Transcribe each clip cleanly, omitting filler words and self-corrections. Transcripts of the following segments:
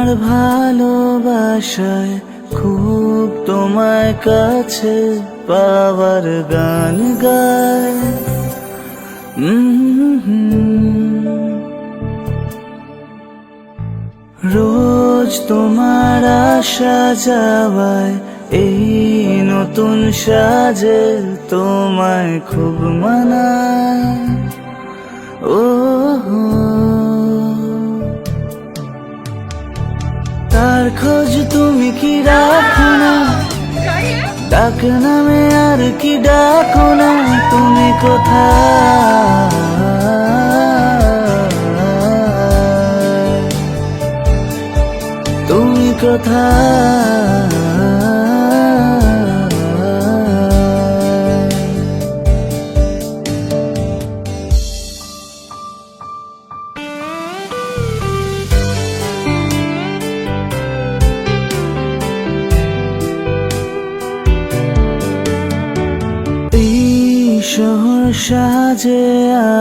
আমার ভালোবাসায় খুব তোমায় কাছে পাওয়ার গান গায়। রোজ তোমার আসা যাওয়ায় এই নতুন সাজে তোমায় খুব মানায়। ও তার খোঁজ তুমি কি রাখো না, ডাক নামে আর কি ডাকো না, তুমি কোথায়, তুমি কোথায়। শহর সাজে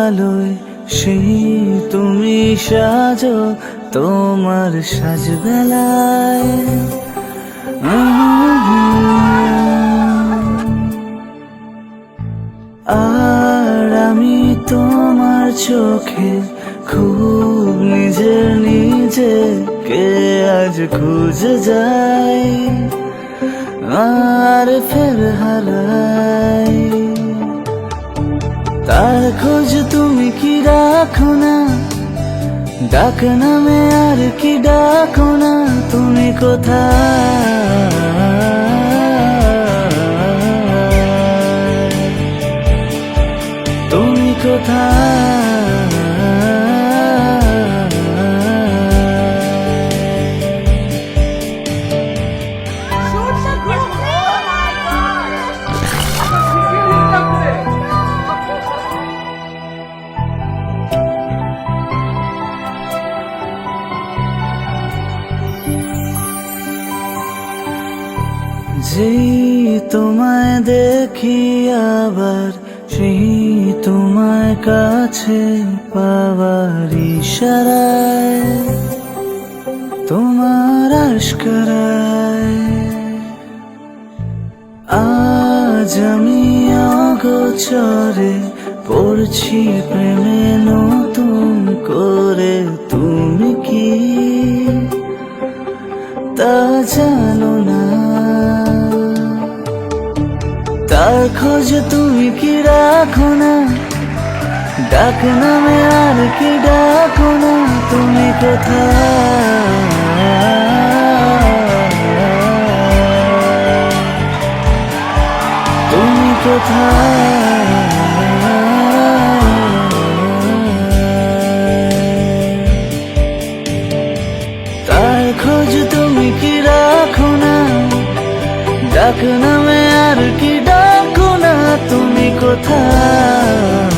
আলোয় সেই তুমি সাজো তোমার সাজবেলায়। আর আমি তোমার চোখে খুব নিজেকে আজ খুঁজে যাই আর ফের হারাই। তার খোঁজ তুমি কি রাখো না, ডাক নামে আর কি ডাকো না, তুমি কোথায়, তুমি কোথায়। যেই তোমায় দেখি আবার সেই তোমায় কাছে পাওয়ার ইশারায় তোমার আশকারায় আজ আমি অগোচরে পড়ছি প্রেমে নতুন করে। তুমি কি তা জানো না, তার খোঁজ তুমি কি রাখো না, ডাক নামে আর কি ডাকো না, তুমি কোথায়, তুমি কোথায়। তার খোঁজ তুমি কি রাখো না, ডাক নামে আর কি ডাকো না, তুমি কোথায়।